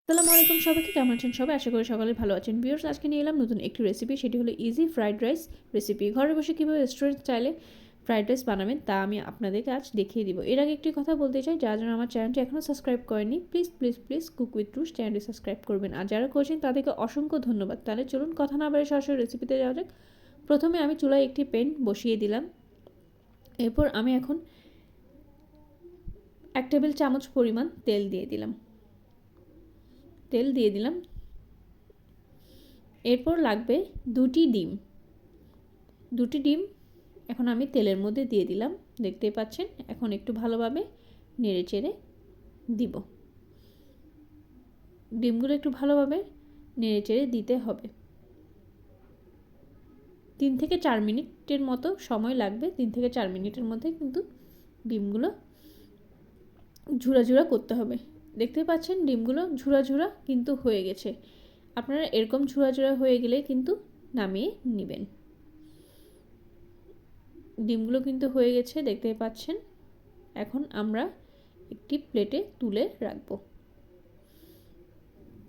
আসসালামু আলাইকুম সবাইকে, কেমন আছেন সবাই? আশা করি সকালে ভালো আছেন। ভিউয়ার্স, আজকে নিয়ে এলাম নতুন একটি রেসিপি, সেটি হলো ইজি ফ্রাইড রাইস রেসিপি। ঘরে বসে কীভাবে রেস্টুরেন্ট স্টাইলে ফ্রাইড রাইস বানাবেন তা আমি আপনাদেরকে আজ দেখিয়ে দিব। এর আগে একটি কথা বলতে চাই, যারা যেন আমার চ্যানেলটি এখনও সাবস্ক্রাইব করেনি, প্লিজ কুক উইথ রুশ চ্যানেলটি সাবস্ক্রাইব করবেন। আর যারা করেছেন তাদেরকে অসংখ্য ধন্যবাদ। তাহলে চলুন কথা না বাড়িয়ে সরাসরি রেসিপিতে যাওয়া যাক। প্রথমে আমি চুলায় একটি প্যান বসিয়ে দিলাম। এরপর আমি এখন 1 টেবিল চামচ পরিমাণ তেল দিয়ে দিলাম। এরপর লাগবে দুটি ডিম এখন আমি তেলের মধ্যে দিয়ে দিলাম, দেখতেই পাচ্ছেন। এখন একটু ভালোভাবে নেড়েচেড়ে দিব। ডিমগুলো একটু ভালোভাবে নেড়েচেড়ে দিতে হবে। 3 থেকে 4 মিনিটের মতো সময় লাগবে। 3 থেকে 4 মিনিটের মধ্যে কিন্তু ডিমগুলো ঝুরা করতে হবে। দেখতে পাচ্ছেন ডিমগুলো ঝুরা কিন্তু হয়ে গেছে। আপনারা এরকম ঝুরা হয়ে গেলে কিন্তু নামিয়ে নেবেন। ডিমগুলো কিন্তু হয়ে গেছে, দেখতেই পাচ্ছেন। এখন আমরা একটি প্লেটে তুলে রাখবো।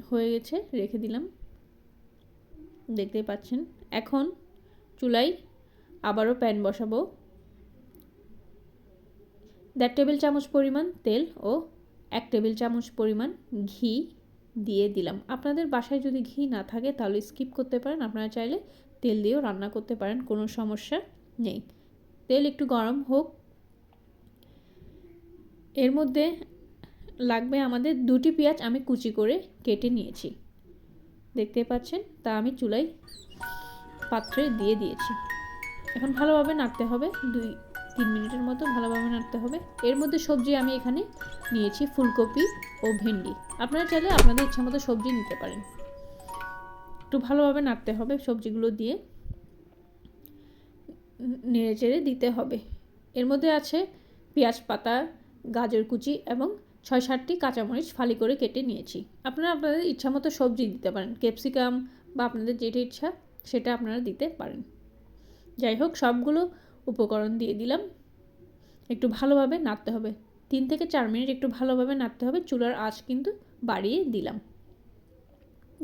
হয়ে গেছে, রেখে দিলাম, দেখতেই পাচ্ছেন। এখন চুলায় আবারও প্যান বসাবো। 1.5 টেবিল চামচ পরিমাণ তেল ও 1 টেবিল চামচ পরিমাণ ঘি দিয়ে দিলাম। আপনাদের বাসায় যদি ঘি না থাকে তাহলে স্কিপ করতে পারেন। আপনারা চাইলে তেল দিয়েও রান্না করতে পারেন, কোনো সমস্যা নেই। তেল একটু গরম হোক। এর মধ্যে লাগবে আমাদের 2টি পেঁয়াজ আমি কুচি করে কেটে নিয়েছি, দেখতে পাচ্ছেন। তা আমি চুলায় পাত্রে দিয়ে দিয়েছি। এখন ভালোভাবে নাড়তে হবে, 2-3 মিনিটের মতো ভালোভাবে নাড়তে হবে। এর মধ্যে সবজি আমি এখানে নিয়েছি ফুলকপি ও ভেন্ডি। আপনারা চাইলে আপনাদের ইচ্ছা মতো সবজি নিতে পারেন। একটু ভালোভাবে নাড়তে হবে, সবজিগুলো দিয়ে নেড়েচেড়ে দিতে হবে। এর মধ্যে আছে পেঁয়াজ পাতা, গাজর কুচি এবং 6-7টি কাঁচামরিচ ফালি করে কেটে নিয়েছি। আপনারা আপনাদের ইচ্ছা মতো সবজি দিতে পারেন, ক্যাপসিকাম বা আপনাদের যেটা ইচ্ছা সেটা আপনারা দিতে পারেন। যাই হোক, সবগুলো উপকরণ দিয়ে দিলাম। একটু ভালোভাবে নাড়তে হবে। 3 থেকে 4 মিনিট একটু ভালোভাবে নাড়তে হবে। চুলার আঁচ কিন্তু বাড়িয়ে দিলাম।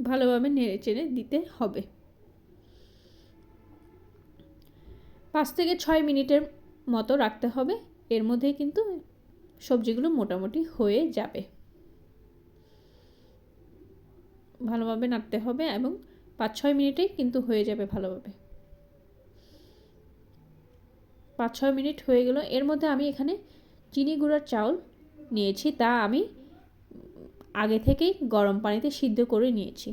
ভালোভাবে নেড়েচেড়ে দিতে হবে। 5 থেকে 6 মিনিটের মতো রাখতে হবে। এর মধ্যেই কিন্তু সবজিগুলো মোটামুটি হয়ে যাবে। ভালোভাবে নাড়তে হবে এবং 5-6 মিনিটেই কিন্তু হয়ে যাবে ভালোভাবে। 5-6 মিনিট হয়ে গেল। এর মধ্যে আমি এখানে চিনি গুঁড়ার চাউল নিয়েছি, তা আমি আগে থেকেই গরম পানিতে সিদ্ধ করে নিয়েছি।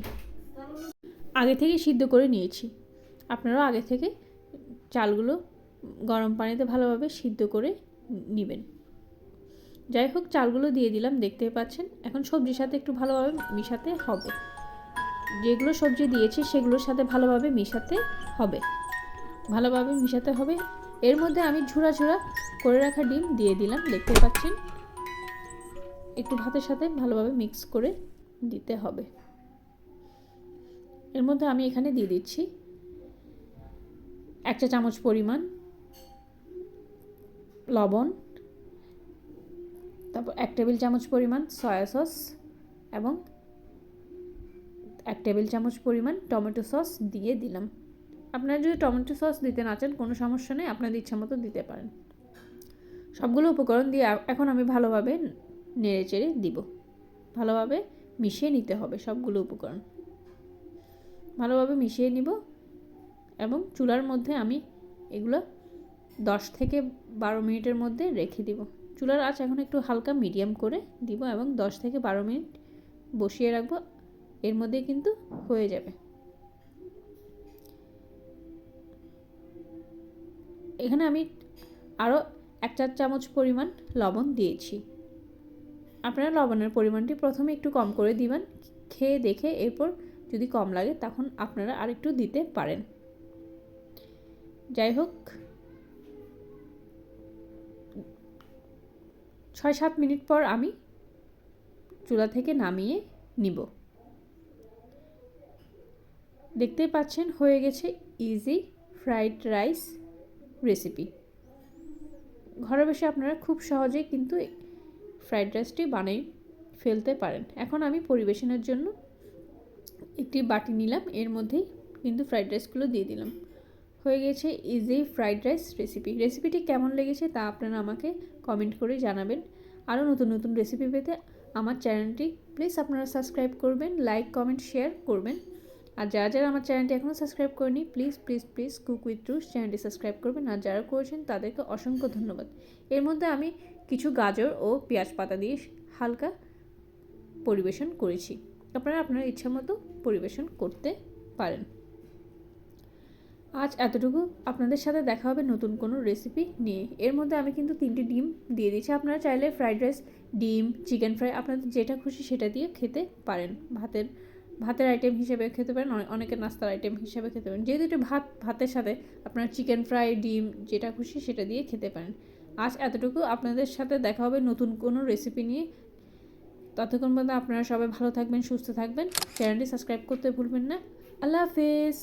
আপনারাও আগে থেকে চালগুলো গরম পানিতে ভালোভাবে সিদ্ধ করে নেবেন। যাই হোক, চালগুলো দিয়ে দিলাম, দেখতে পাচ্ছেন। এখন সবজির সাথে একটু ভালোভাবে মিশাতে হবে। যেগুলো সবজি দিয়েছি সেগুলোর সাথে ভালোভাবে মিশাতে হবে। এর মধ্যে আমি ঝুরা করে রাখা ডিম দিয়ে দিলাম, দেখতে পাচ্ছেন। একটু ভাতের সাথে ভালোভাবে মিক্স করে দিতে হবে। এর মধ্যে আমি এখানে দিয়ে দিচ্ছি 1 চা চামচ পরিমাণ লবণ, তারপর 1 টেবিল চামচ পরিমাণ সয়া সস এবং 1 টেবিল চামচ পরিমাণ টমেটো সস দিয়ে দিলাম। আপনারা যদি টমেটো সস দিতে না চান কোনো সমস্যা নেই, আপনাদের ইচ্ছা মতো দিতে পারেন। সবগুলো উপকরণ দিয়ে এখন আমি ভালোভাবে নেড়েচেড়ে দিব। ভালোভাবে মিশিয়ে নিতে হবে সবগুলো উপকরণ। ভালোভাবে মিশিয়ে নিব এবং চুলার মধ্যে আমি এগুলো 10 থেকে 12 মিনিটের মধ্যে রেখে দিব। চুলার আঁচ এখন একটু হালকা মিডিয়াম করে দিব এবং 10 থেকে 12 মিনিট বসিয়ে রাখবো। এর মধ্যে কিন্তু হয়ে যাবে। এখানে আমি আরও 1 চা চামচ পরিমাণ লবণ দিয়েছি। আপনারা লবণের পরিমাণটি প্রথমে একটু কম করে দিবেন, খেয়ে দেখে। এরপর যদি কম লাগে তখন আপনারা আরেকটু দিতে পারেন। যাই হোক, 6-7 মিনিট পর আমি চুলা থেকে নামিয়ে নিব। দেখতেই পাচ্ছেন, হয়ে গেছে ইজি ফ্রাইড রাইস রেসিপি। ঘরে বসে আপনারা খুব সহজেই কিন্তু ফ্রাইড রাইসটি বানিয়ে ফেলতে পারেন। এখন আমি পরিবেশনের জন্য একটি বাটি নিলাম, এর মধ্যেই কিন্তু ফ্রাইড রাইসগুলো দিয়ে দিলাম। হয়ে গেছে ইজি ফ্রাইড রাইস রেসিপিটি কেমন লেগেছে তা আপনারা আমাকে কমেন্ট করে জানাবেন। আরও নতুন নতুন রেসিপি পেতে আমার চ্যানেলটি প্লিজ আপনারা সাবস্ক্রাইব করবেন, লাইক কমেন্ট শেয়ার করবেন। আর যারা যারা আমার চ্যানেলটি এখনও সাবস্ক্রাইব করেনি প্লিজ কুক উইথ রুশ চ্যানেলটি সাবস্ক্রাইব করবেন। আর যারা করেছেন তাদেরকে অসংখ্য ধন্যবাদ। এর মধ্যে আমি কিছু গাজর ও পেঁয়াজ পাতা দিয়ে হালকা পরিবেশন করেছি। আপনারা আপনার ইচ্ছা মতো পরিবেশন করতে পারেন। আজ এতটুকু, আপনাদের সাথে দেখা হবে নতুন কোনো রেসিপি নিয়ে। এর মধ্যে আমি কিন্তু 3টি ডিম দিয়ে দিয়েছি। আপনারা চাইলে ফ্রাইড রাইস, ডিম, চিকেন ফ্রাই আপনাদের যেটা খুশি সেটা দিয়ে খেতে পারেন। ভাতের আইটেম হিসেবে খেতে পারেন, অনেকের নাস্তার আইটেম হিসেবে খেতে পারেন। যেহেতু এটা ভাতের সাথে আপনারা চিকেন ফ্রাই, ডিম যেটা খুশি সেটা দিয়ে খেতে পারেন। আজ এতটুকু, আপনাদের সাথে দেখা হবে নতুন কোনো রেসিপি নিয়ে। ততক্ষণ পর্যন্ত আপনারা সবাই ভালো থাকবেন, সুস্থ থাকবেন। চ্যানেলটি সাবস্ক্রাইব করতে ভুলবেন না। আল্লাহ হাফেজ।